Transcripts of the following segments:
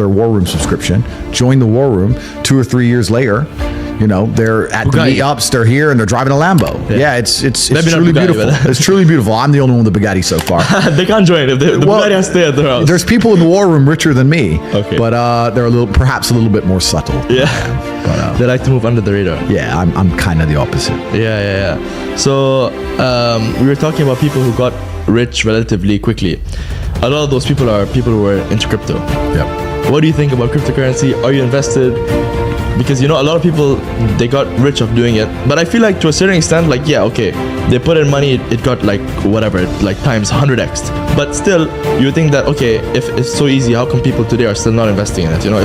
their war room subscription, join the war room. 2 or 3 years later, you know, they're at the meetups, they're here, and they're driving a Lambo. Yeah, it's truly beautiful. It's truly beautiful. I'm the only one with a Bugatti so far. They can't join if the Bugatti has to stay at their house. There's people in the war room richer than me, okay, but they're perhaps a little bit more subtle. Yeah, but, they like to move under the radar. Yeah, I'm kind of the opposite. Yeah. So we were talking about people who got rich relatively quickly. A lot of those people are people who were into crypto. Yep. What do you think about cryptocurrency? Are you invested? Because, you know, a lot of people, they got rich of doing it. But I feel like to a certain extent, like, yeah, okay, they put in money, it got like whatever, like times 100x. But still, you think that, okay, if it's so easy, how come people today are still not investing in it? You know,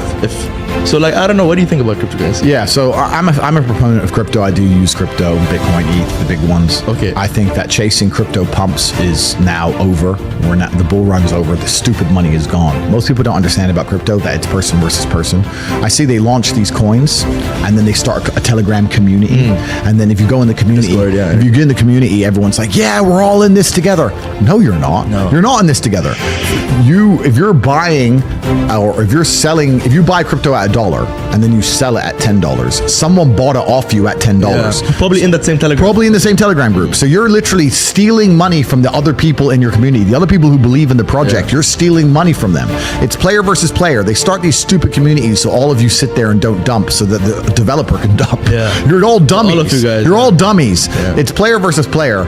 so like, I don't know, what do you think about cryptocurrency? Yeah, so I'm a proponent of crypto. I do use crypto, Bitcoin, ETH, the big ones. Okay. I think that chasing crypto pumps is now over. The bull run's over. The stupid money is gone. Most people don't understand about crypto that it's person versus person. I see they launch these coins and then they start a Telegram community. And then if you go in the community, Discord, if you get in the community, everyone's like, yeah, we're all in this together. No, you're not. No. You're not in this together. If you're buying or if you're selling, if you buy crypto at $1 and then you sell it at $10, someone bought it off you at $10. Yeah. Probably in that same Telegram. Probably in the same Telegram group. So you're literally stealing money from the other people in your community, the other people who believe in the project. Yeah. You're stealing money from them. It's player versus player. They start these stupid communities so all of you sit there and don't dump so that the developer can dump. Yeah. You're all dummies. All of you guys. You're all dummies. Yeah. It's player versus player.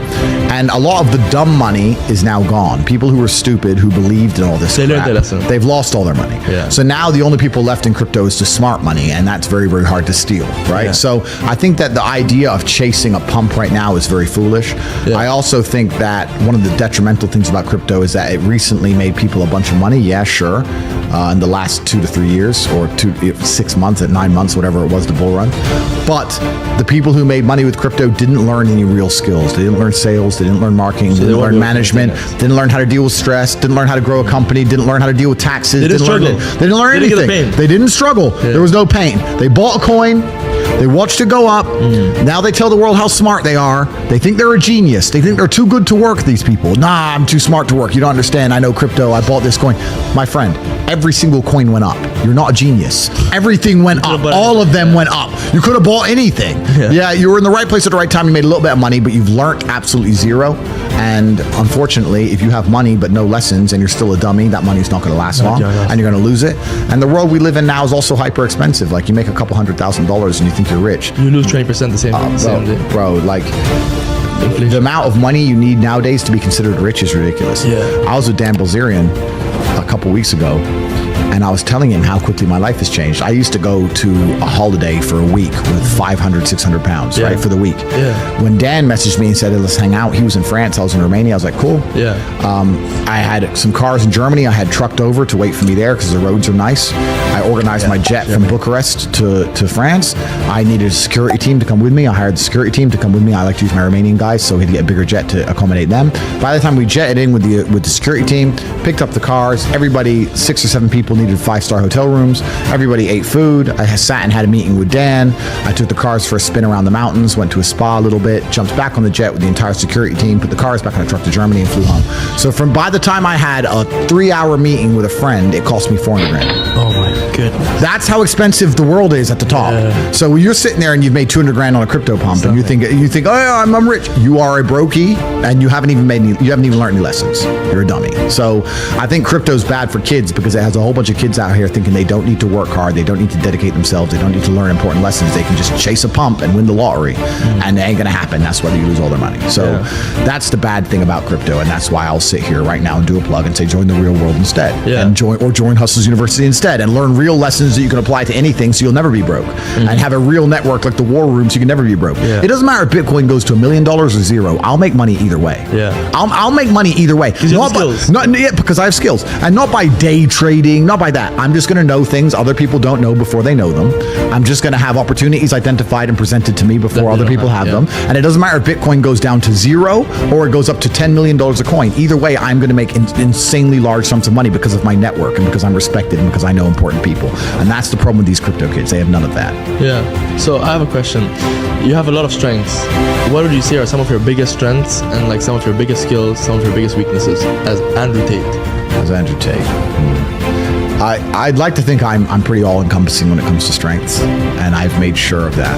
And a lot of the dumb money is now gone. People who were stupid, who believed in all this They crap, learned their lesson. they've lost all their money. Yeah. So now the only people left in crypto is the smart money, and that's very, very hard to steal, right? Yeah. So I think that the idea of chasing a pump right now is very foolish. Yeah. I also think that one of the detrimental things about crypto is that it recently made people a bunch of money. Yeah, sure. In the last 2 to 3 years, or 6 months, 9 months, whatever it was, the bull run. But the people who made money with crypto didn't learn any real skills. They didn't learn sales. They didn't learn marketing. They didn't learn management. Didn't learn how to deal with stress. Didn't learn how to grow a company. Didn't learn how to deal with taxes. They didn't struggle. They didn't learn anything. They didn't struggle. Yeah. There was no pain. They bought a coin. They watched it go up. Now they tell the world how smart they are. They think they're a genius. They think they're too good to work, these people. Nah, I'm too smart to work. You don't understand. I know crypto. I bought this coin. My friend, every single coin went up. You're not a genius. Everything went up. All of them went up. You could have bought anything. Yeah, you were in the right place at the right time. You made a little bit of money, but you've learned absolutely zero. And unfortunately, if you have money but no lessons and you're still a dummy, that money's not going to last long, and you're going to lose it. And the world we live in now is also hyper expensive. Like, you make a couple $100,000 and you think you're rich. You lose 20% the same day. Bro, like, the amount of money you need nowadays to be considered rich is ridiculous. Yeah. I was with Dan Bilzerian a couple weeks ago, and I was telling him how quickly my life has changed. I used to go to a holiday for a week with 500, 600 pounds, right, for the week. Yeah. When Dan messaged me and said, hey, let's hang out, he was in France, I was in Romania. I was like, cool. Yeah. I had some cars in Germany I had trucked over to wait for me there because the roads are nice. I organized my jet from Bucharest to France. I needed a security team to come with me. I hired the security team to come with me. I like to use my Romanian guys, so we had to get a bigger jet to accommodate them. By the time we jetted in with the security team, picked up the cars, everybody, 6 or 7 people needed 5-star hotel rooms. Everybody ate food. I sat and had a meeting with Dan. I took the cars for a spin around the mountains, went to a spa a little bit, jumped back on the jet with the entire security team, put the cars back on a truck to Germany and flew home. So by the time I had a 3-hour meeting with a friend, it cost me $400,000. Oh my goodness. That's how expensive the world is at the top. Yeah. So you're sitting there and you've made $200,000 on a crypto pump, and you think, oh yeah, I'm rich. You are a brokey, and you haven't even learned any lessons. You're a dummy. So I think crypto's bad for kids because it has a whole bunch of kids out here thinking they don't need to work hard, they don't need to dedicate themselves, they don't need to learn important lessons. They can just chase a pump and win the lottery, and it ain't gonna happen. That's whether you lose all their money. So that's the bad thing about crypto, and that's why I'll sit here right now and do a plug and say join the real world instead, and join Hustlers University instead, and learn real lessons that you can apply to anything, so you'll never be broke, and have a real network like the War Room, so you can never be broke. It doesn't matter if Bitcoin goes to $1 million or zero. I'll make money either way. I'll make money either way. Because I have skills, and not by day trading, not by that. I'm just going to know things other people don't know before they know them. I'm just going to have opportunities identified and presented to me before other people have them. And it doesn't matter if Bitcoin goes down to zero or it goes up to $10 million a coin. Either way, I'm going to make insanely large sums of money because of my network and because I'm respected and because I know important people. And that's the problem with these crypto kids. They have none of that. Yeah. So I have a question. You have a lot of strengths. What would you say are some of your biggest strengths and like some of your biggest skills, some of your biggest weaknesses as Andrew Tate? As Andrew Tate. I'd like to think I'm pretty all encompassing when it comes to strengths, and I've made sure of that.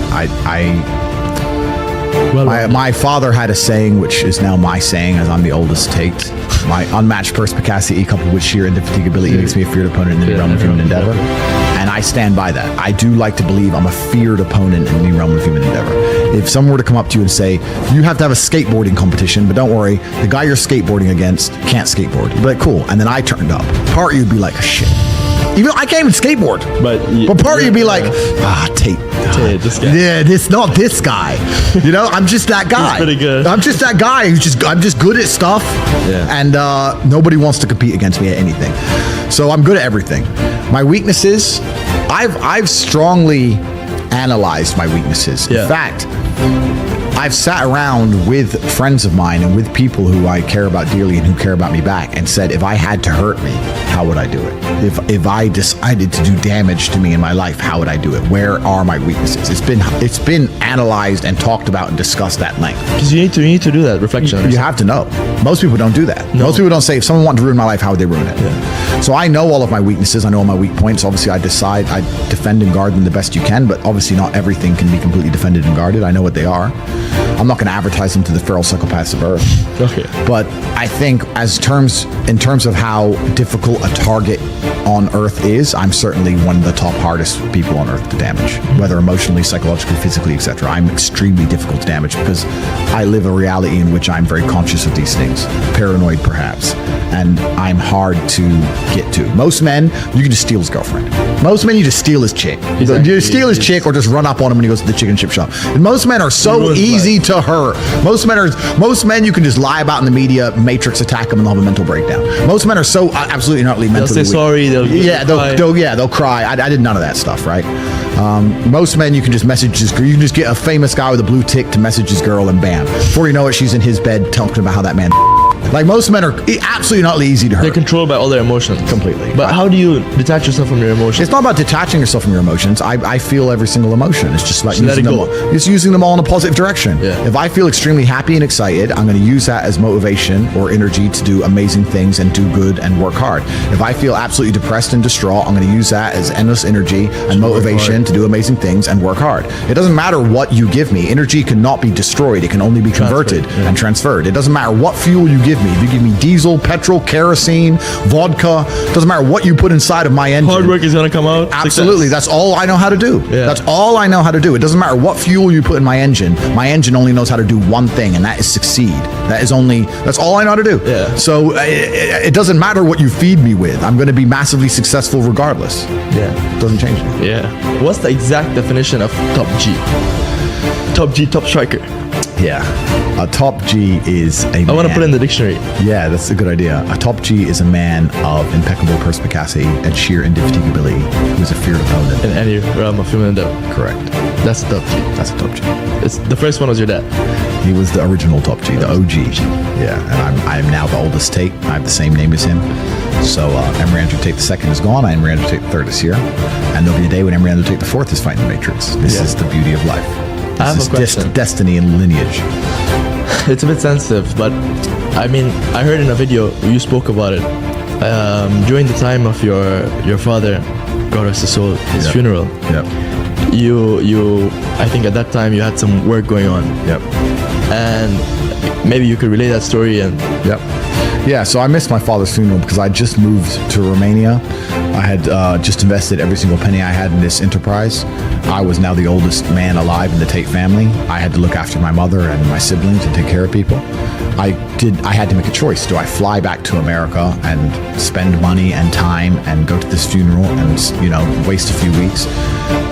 My father had a saying, which is now my saying, as I'm the oldest tate. My unmatched perspicacity coupled with sheer indefatigability makes me a feared opponent in any realm of human endeavor. And I stand by that. I do like to believe I'm a feared opponent in any realm of human endeavor. If someone were to come up to you and say, you have to have a skateboarding competition, but don't worry, the guy you're skateboarding against can't skateboard. You'd be like, cool. And then I turned up. Part of you'd be like, shit. Even though I can't even skateboard. But part of you'd be like, Tate, this guy. Yeah, not this guy. You know, I'm just that guy. He's pretty good. I'm just that guy I'm just good at stuff. Yeah. And nobody wants to compete against me at anything. So I'm good at everything. My weaknesses, I've strongly analyzed my weaknesses. Yeah. In fact, I've sat around with friends of mine and with people who I care about dearly and who care about me back and said, if I had to hurt me, how would I do it? If I decided to do damage to me in my life, how would I do it? Where are my weaknesses? It's been analyzed and talked about and discussed at length. Because you need to do that reflection. You have to know. Most people don't do that. No. Most people don't say, if someone wanted to ruin my life, how would they ruin it? Yeah. So I know all of my weaknesses. I know all my weak points. Obviously, I defend and guard them the best you can, but obviously not everything can be completely defended and guarded. I know what they are. I'm not going to advertise them to the feral psychopaths of Earth. Okay. But I think in terms of how difficult a target on Earth is, I'm certainly one of the top hardest people on Earth to damage, whether emotionally, psychologically, physically, etc. I'm extremely difficult to damage because I live a reality in which I'm very conscious of these things, paranoid perhaps, and I'm hard to get to. Most men, you can just steal his girlfriend. Most men, you just steal his chick. Exactly. You steal his chick or just run up on him when he goes to the chicken chip shop. And most men are so easy to hurt. Most men you can just lie about in the media, matrix attack them, and they'll have a mental breakdown. Most men are so absolutely not mentally They'll say weak. sorry. They'll cry. I did none of that stuff, right? Most men, you can just message his girl. You can just get a famous guy with a blue tick to message his girl, and bam. Before you know it, she's in his bed talking about how that man. Like, most men are absolutely not easy to hurt. They're controlled by all their emotions. Completely. But how do you detach yourself from your emotions? It's not about detaching yourself from your emotions. I feel every single emotion. It's just like using them all in a positive direction. Yeah. If I feel extremely happy and excited, I'm going to use that as motivation or energy to do amazing things and do good and work hard. If I feel absolutely depressed and distraught, I'm going to use that as endless energy and motivation to do amazing things and work hard. It doesn't matter what you give me. Energy cannot be destroyed. It can only be converted and transferred. It doesn't matter what fuel you give me. If you give me diesel, petrol, kerosene, vodka, doesn't matter what you put inside of my engine. Hard work is going to come out. Absolutely. Success. That's all I know how to do. Yeah. That's all I know how to do. It doesn't matter what fuel you put in my engine. My engine only knows how to do one thing, and that is succeed. That's all I know how to do. Yeah. So it doesn't matter what you feed me with. I'm going to be massively successful regardless. Yeah. It doesn't change it. Yeah. What's the exact definition of top G? Top G, top striker. Yeah. A top G is a man. I want to put it in the dictionary. Yeah, that's a good idea. A top G is a man of impeccable perspicacity and sheer indefatigability who is a feared opponent. In any realm of human endeavor. Correct. That's a top G. That's a top G. The first one was your dad. He was the original top G, the OG. Yeah, and I'm now the oldest Tate. I have the same name as him. So Emery Andrew Tate II is gone. Emery Andrew Tate III is here. And there'll be a day when Emery Andrew Tate IV is fighting the Matrix. This is the beauty of life. I have a question. Destiny and lineage. It's a bit sensitive, but I mean, I heard in a video you spoke about it during the time of your father, God rest his soul, his funeral. Yep. You I think at that time you had some work going on. Yep. And maybe you could relay that story and. Yep. Yeah, so I missed my father's funeral because I just moved to Romania. I had just invested every single penny I had in this enterprise. I was now the oldest man alive in the Tate family. I had to look after my mother and my siblings and take care of people. I had to make a choice. Do I fly back to America and spend money and time and go to this funeral and, waste a few weeks?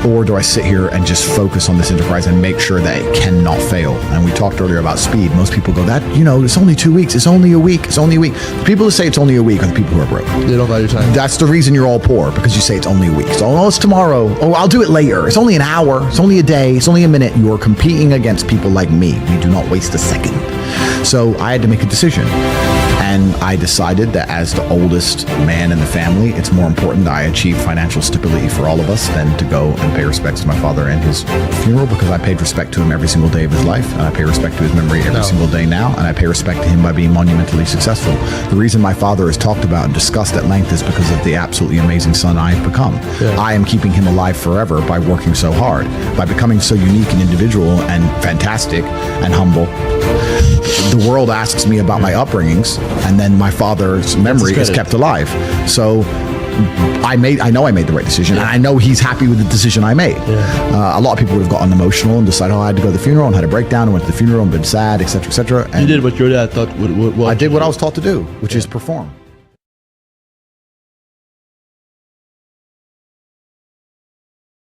Or do I sit here and just focus on this enterprise and make sure that it cannot fail? And we talked earlier about speed. Most people go, it's only 2 weeks. It's only a week. It's only a week. People who say it's only a week are the people who are broke. They don't value time. That's the reason you're all poor, because you say it's only a week. So, it's tomorrow. Oh, I'll do it later. It's only an hour. It's only a day. It's only a minute. You are competing against people like me. We do not waste a second. So I had to make a decision. And I decided that as the oldest man in the family, it's more important that I achieve financial stability for all of us than to go and pay respects to my father and his funeral, because I paid respect to him every single day of his life, and I pay respect to his memory every single day now, and I pay respect to him by being monumentally successful. The reason my father is talked about and discussed at length is because of the absolutely amazing son I have become. I am keeping him alive forever by working so hard, by becoming so unique and individual and fantastic and humble. The world asks me about my upbringings, and then my father's memory is kept alive. So I know I made the right decision, and I know he's happy with the decision I made. A lot of people would have gotten emotional and decided, I had to go to the funeral and had a breakdown and went to the funeral and been sad, etc., etc. You did what your dad thought would I did what I was taught to do, which is perform.